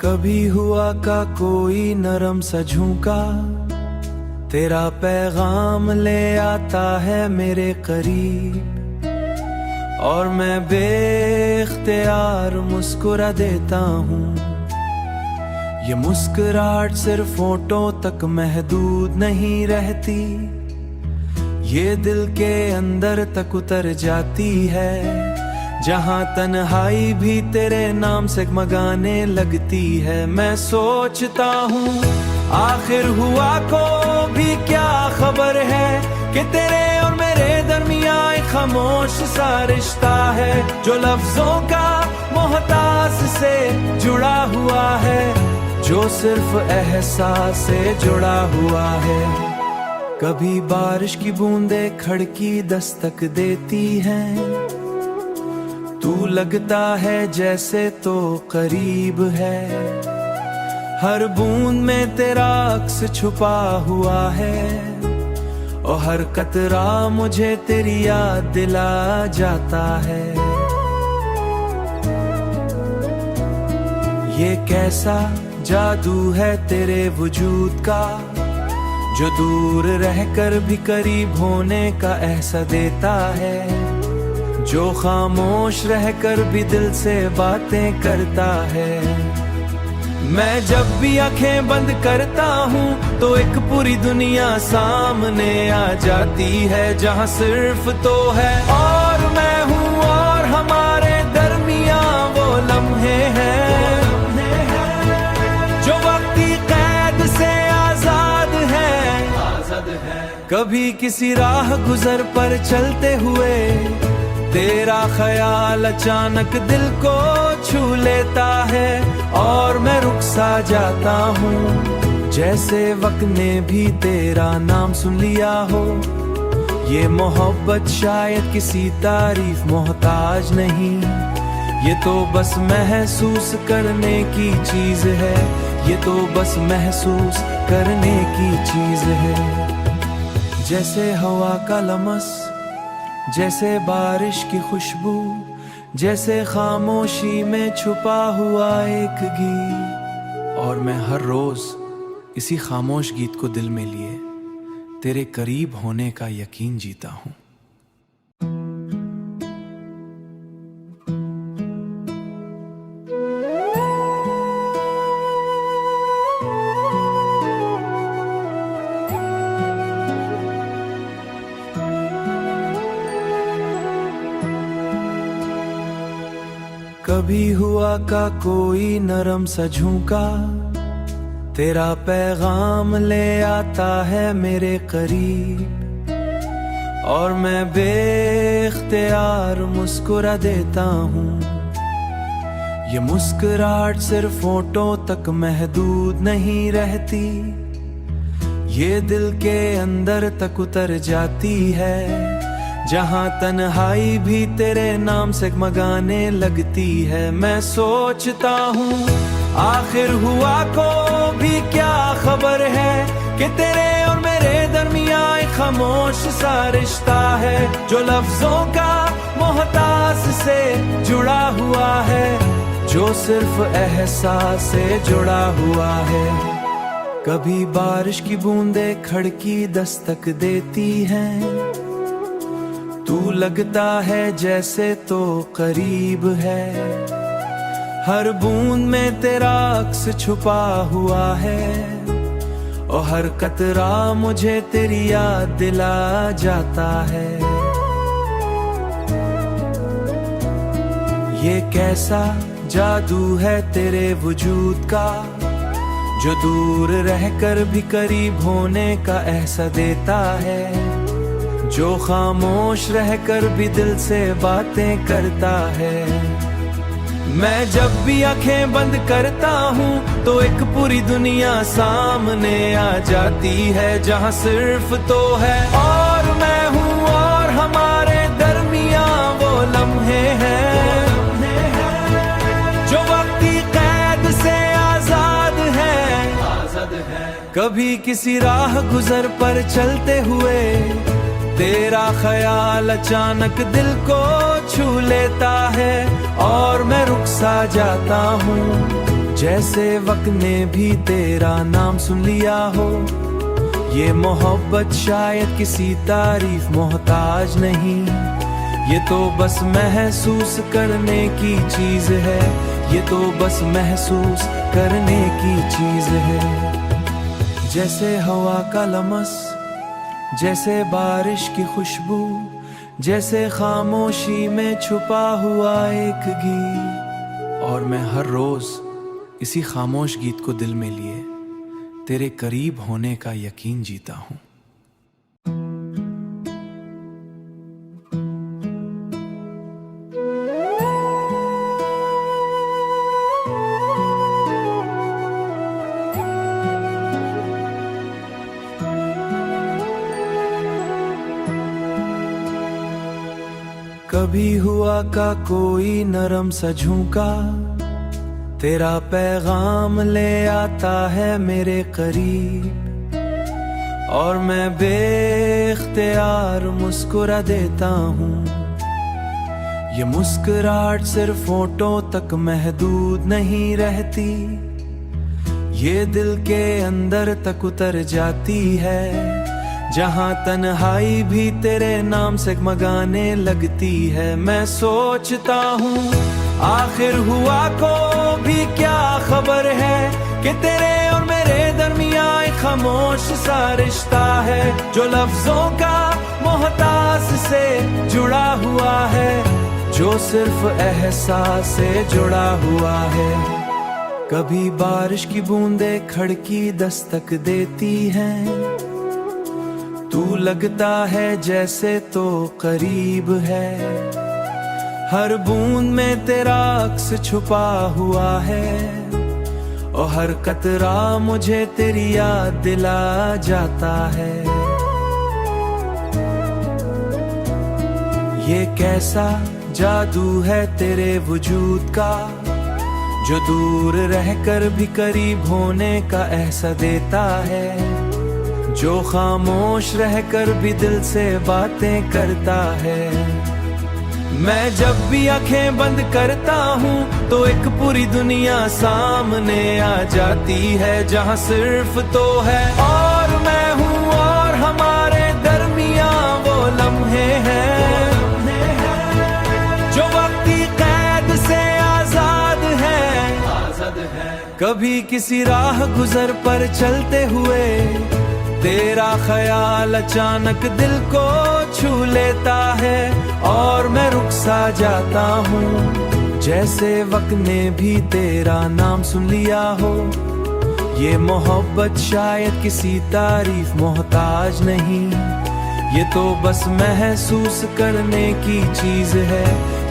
कभी हुआ का कोई नरम सा झोंका, तेरा पैगाम ले आता है मेरे करीब, और मैं बेख्तियार मुस्कुरा देता हूँ। ये मुस्कुराहट सिर्फ होठों तक महदूद नहीं रहती, ये दिल के अंदर तक उतर जाती है, जहाँ तन्हाई भी तेरे नाम से मगाने लगती है। मैं सोचता हूँ आखिर हुआ को भी क्या खबर है, कि तेरे और मेरे दरमियाँ एक खामोश सा रिश्ता है, जो लफ्जों का मोहताज से जुड़ा हुआ है, जो सिर्फ एहसास से जुड़ा हुआ है। कभी बारिश की बूंदें खिड़की दस्तक देती हैं, तू लगता है जैसे तो करीब है, हर बूंद में तेरा अक्स छुपा हुआ है, और हर कतरा मुझे तेरी याद दिला जाता है। ये कैसा जादू है तेरे वजूद का, जो दूर रहकर भी करीब होने का एहसास देता है, जो खामोश रहकर भी दिल से बातें करता है। मैं जब भी आंखें बंद करता हूँ तो एक पूरी दुनिया सामने आ जाती है, जहाँ सिर्फ तो है और मैं हूँ, और हमारे दरमियाँ वो लम्हे हैं जो वक्ती कैद से आजाद है। कभी किसी राह गुजर पर चलते हुए तेरा ख्याल अचानक दिल को छू लेता है, और मैं रुक सा जाता हूँ, जैसे वक्त ने भी तेरा नाम सुन लिया हो। ये मोहब्बत शायद किसी तारीफ मोहताज नहीं, ये तो बस महसूस करने की चीज है, ये तो बस महसूस करने की चीज है। जैसे हवा का लमस, जैसे बारिश की खुशबू, जैसे खामोशी में छुपा हुआ एक गीत, और मैं हर रोज इसी खामोश गीत को दिल में लिए तेरे करीब होने का यकीन जीता हूँ। कभी हुआ का कोई नरम सा झोंका, तेरा पैगाम ले आता है मेरे करीब, और मैं बेख्तियार मुस्कुरा देता हूँ। ये मुस्कुराहट सिर्फ होठों तक महदूद नहीं रहती, ये दिल के अंदर तक उतर जाती है, जहाँ तन्हाई भी तेरे नाम से मगाने लगती है। मैं सोचता हूँ आखिर हुआ को भी क्या खबर है, कि तेरे और मेरे दरमियाँ एक खामोश सा रिश्ता है, जो लफ्जों का मोहताज से जुड़ा हुआ है, जो सिर्फ एहसास से जुड़ा हुआ है। कभी बारिश की बूंदें खिड़की दस्तक देती हैं, तू लगता है जैसे तो करीब है, हर बूंद में तेरा अक्स छुपा हुआ है, और हर कतरा मुझे तेरी याद दिला जाता है। ये कैसा जादू है तेरे वजूद का, जो दूर रहकर भी करीब होने का एहसास देता है, जो खामोश रहकर भी दिल से बातें करता है। मैं जब भी आंखें बंद करता हूँ तो एक पूरी दुनिया सामने आ जाती है, जहाँ सिर्फ तो है और मैं हूँ, और हमारे दरमियाँ वो लम्हे हैं जो वक्ती कैद से आजाद है। कभी किसी राह गुजर पर चलते हुए तेरा ख्याल अचानक दिल को छू लेता है, और मैं रुक सा जाता हूँ, जैसे वक्त ने भी तेरा नाम सुन लिया हो। ये मोहब्बत शायद किसी तारीफ मोहताज नहीं, ये तो बस महसूस करने की चीज है, ये तो बस महसूस करने की चीज है। जैसे हवा का लमस, जैसे बारिश की खुशबू, जैसे खामोशी में छुपा हुआ एक गीत। और मैं हर रोज इसी खामोश गीत को दिल में लिए तेरे करीब होने का यकीन जीता हूं। कभी हुआ का कोई नरम सा झोंका, तेरा पैगाम ले आता है मेरे करीब, और मैं बेख्तियार मुस्कुरा देता हूँ। ये मुस्कुराहट सिर्फ फोटो तक महदूद नहीं रहती, ये दिल के अंदर तक उतर जाती है, जहाँ तन्हाई भी तेरे नाम से मगाने लगती है। मैं सोचता हूँ आखिर हुआ को भी क्या खबर है, कि तेरे और मेरे दरमियां एक खामोश सा रिश्ता है, जो लफ्जों का मोहताज से जुड़ा हुआ है, जो सिर्फ एहसास से जुड़ा हुआ है। कभी बारिश की बूंदें खिड़की दस्तक देती हैं, तू लगता है जैसे तो करीब है, हर बूंद में तेरा अक्स छुपा हुआ है, और हर कतरा मुझे तेरी याद दिला जाता है। ये कैसा जादू है तेरे वजूद का, जो दूर रहकर भी करीब होने का एहसास देता है, जो खामोश रहकर भी दिल से बातें करता है। मैं जब भी आंखें बंद करता हूँ तो एक पूरी दुनिया सामने आ जाती है, जहाँ सिर्फ तो है और मैं हूँ, और हमारे दरमियाँ वो लम्हे हैं जो वक्ती कैद से आजाद है। कभी किसी राह गुजर पर चलते हुए तेरा ख्याल अचानक दिल को छू लेता है, और मैं रुक सा जाता हूँ, जैसे वक्त ने भी तेरा नाम सुन लिया हो। ये मोहब्बत शायद किसी तारीफ मोहताज नहीं, ये तो बस महसूस करने की चीज है,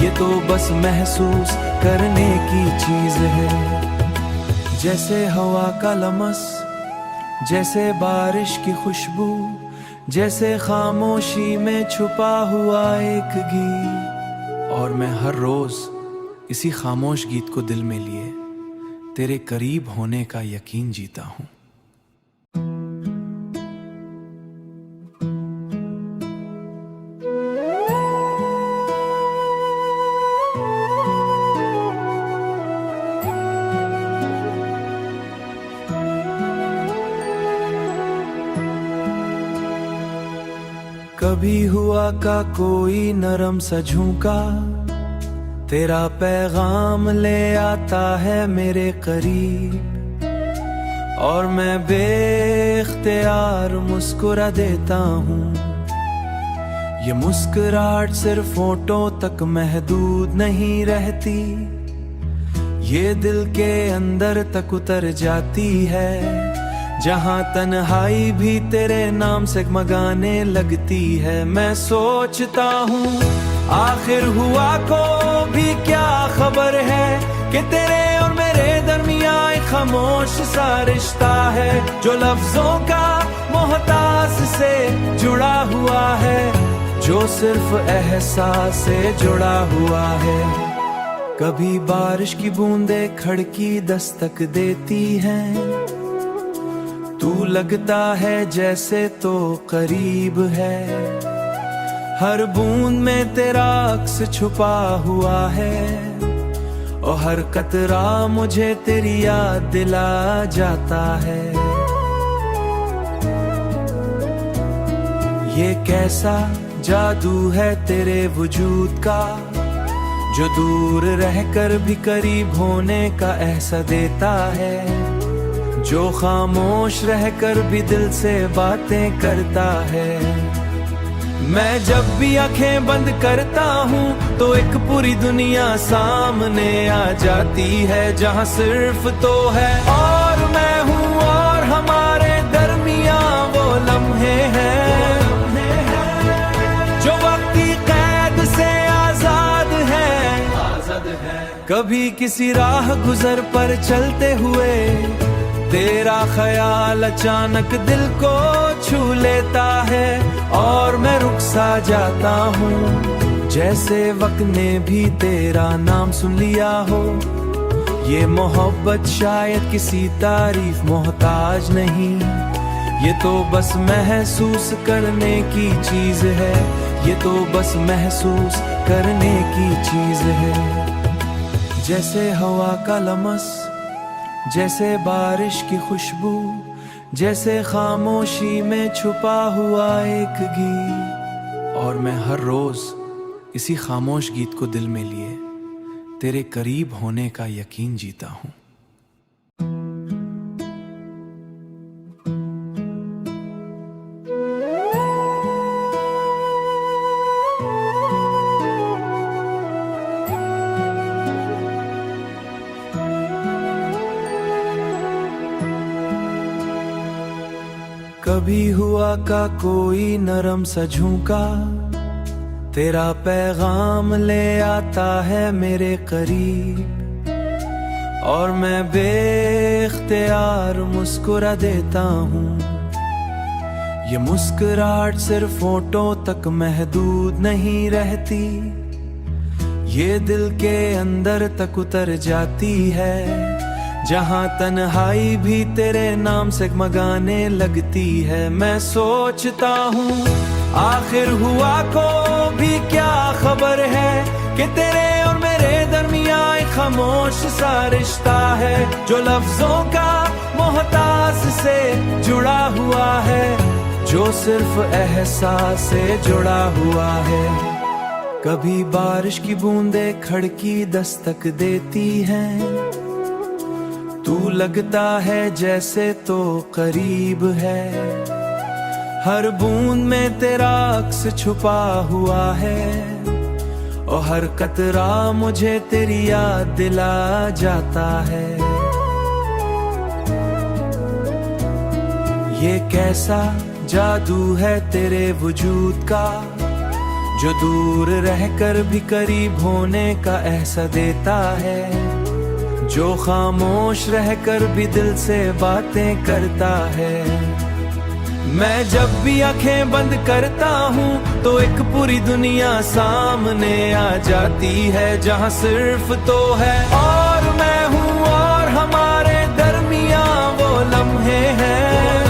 ये तो बस महसूस करने की चीज है। जैसे हवा का लमस, जैसे बारिश की खुशबू, जैसे खामोशी में छुपा हुआ एक गीत। और मैं हर रोज इसी खामोश गीत को दिल में लिए तेरे करीब होने का यकीन जीता हूँ। कभी हुआ का कोई नरम सा झोंका, तेरा पैगाम ले आता है मेरे करीब, और मैं बेख्तियार मुस्कुरा देता हूँ। ये मुस्कुराहट सिर्फ फोटो तक महदूद नहीं रहती, ये दिल के अंदर तक उतर जाती है, जहाँ तन्हाई भी तेरे नाम से मगाने लगती है। मैं सोचता हूँ आखिर हुआ को भी क्या खबर है, कि तेरे और मेरे दरमियां एक खामोश सा रिश्ता है, जो लफ्जों का मोहताज से जुड़ा हुआ है, जो सिर्फ एहसास से जुड़ा हुआ है। कभी बारिश की बूंदें खिड़की दस्तक देती हैं, तू लगता है जैसे तो करीब है, हर बूंद में तेरा अक्स छुपा हुआ है, और हर कतरा मुझे तेरी याद दिला जाता है। ये कैसा जादू है तेरे वजूद का, जो दूर रहकर भी करीब होने का एहसास देता है, जो खामोश रहकर भी दिल से बातें करता है। मैं जब भी आंखें बंद करता हूँ तो एक पूरी दुनिया सामने आ जाती है, जहाँ सिर्फ तो है और मैं हूँ और हमारे दरमियाँ वो लम्हे हैं जो वक्त की कैद से आजाद है। कभी किसी राह गुजर पर चलते हुए तेरा ख्याल अचानक दिल को छू लेता है और मैं रुक सा जाता हूँ, जैसे वक्त ने भी तेरा नाम सुन लिया हो। ये मोहब्बत शायद किसी तारीफ मोहताज नहीं, ये तो बस महसूस करने की चीज है, ये तो बस महसूस करने की चीज है। जैसे हवा का लमस, जैसे बारिश की खुशबू, जैसे खामोशी में छुपा हुआ एक गीत। और मैं हर रोज इसी खामोश गीत को दिल में लिए तेरे करीब होने का यकीन जीता हूँ। कभी हुआ का कोई नरम सा झोंका, तेरा पैगाम ले आता है मेरे करीब और मैं बेख्तियार मुस्कुरा देता हूँ। ये मुस्कुराहट सिर्फ फोटो तक महदूद नहीं रहती, ये दिल के अंदर तक उतर जाती है, जहाँ तन्हाई भी तेरे नाम से मगाने लगती है। मैं सोचता हूँ आखिर हुआ को भी क्या खबर है कि तेरे और मेरे दरमियां एक खामोश सा रिश्ता है, जो लफ्जों का मोहताज से जुड़ा हुआ है, जो सिर्फ एहसास से जुड़ा हुआ है। कभी बारिश की बूंदें खिड़की दस्तक देती हैं, तू लगता है जैसे तो करीब है, हर बूंद में तेरा अक्स छुपा हुआ है और हर कतरा मुझे तेरी याद दिला जाता है। ये कैसा जादू है तेरे वजूद का, जो दूर रहकर भी करीब होने का एहसास देता है, जो खामोश रहकर भी दिल से बातें करता है। मैं जब भी आंखें बंद करता हूँ तो एक पूरी दुनिया सामने आ जाती है, जहाँ सिर्फ तो है और मैं हूँ और हमारे दरमियाँ वो लम्हे हैं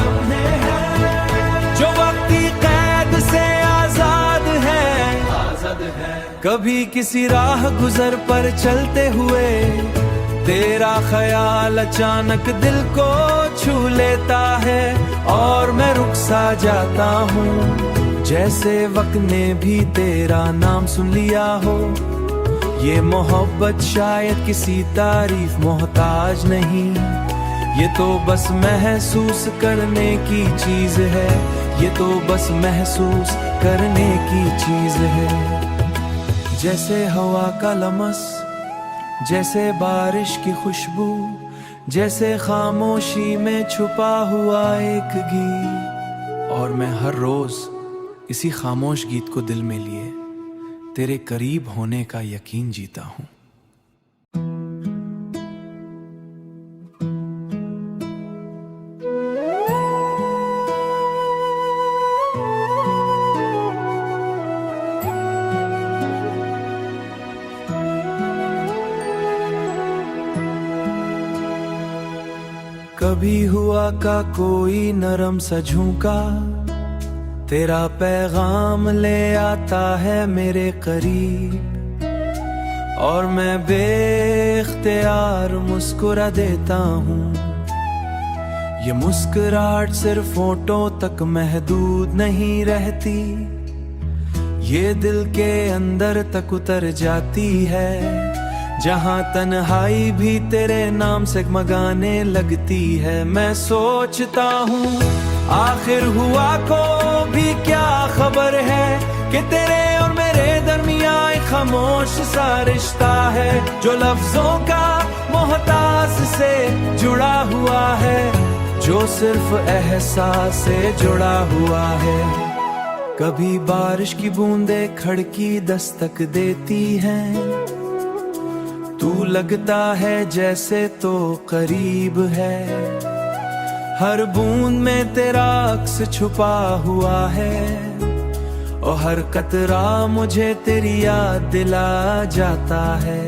जो वक्त की कैद से आजाद है। कभी किसी राह गुजर पर चलते हुए तेरा ख्याल अचानक दिल को छू लेता है और मैं रुक सा जाता हूँ, जैसे वक्त ने भी तेरा नाम सुन लिया हो। ये मोहब्बत शायद किसी तारीफ मोहताज नहीं, ये तो बस महसूस करने की चीज है, ये तो बस महसूस करने की चीज है। जैसे हवा का लमस, जैसे बारिश की खुशबू, जैसे खामोशी में छुपा हुआ एक गीत। और मैं हर रोज इसी खामोश गीत को दिल में लिए तेरे करीब होने का यकीन जीता हूँ। कभी हुआ का कोई नरम सा झोंका, तेरा पैगाम ले आता है मेरे करीब और मैं बेख्तियार मुस्कुरा देता हूँ। ये मुस्कुराहट सिर्फ फोटो तक महदूद नहीं रहती, ये दिल के अंदर तक उतर जाती है, जहाँ तन्हाई भी तेरे नाम से मगाने लगती है। मैं सोचता हूँ आखिर हुआ को भी क्या खबर है, कि तेरे और मेरे दरमियां एक खामोश सा रिश्ता है, जो लफ्जों का मोहताज से जुड़ा हुआ है, जो सिर्फ एहसास से जुड़ा हुआ है। कभी बारिश की बूंदें खिड़की दस्तक देती हैं, तू लगता है जैसे तो करीब है, हर बूंद में तेरा अक्स छुपा हुआ है, और हर कतरा मुझे तेरी याद दिला जाता है।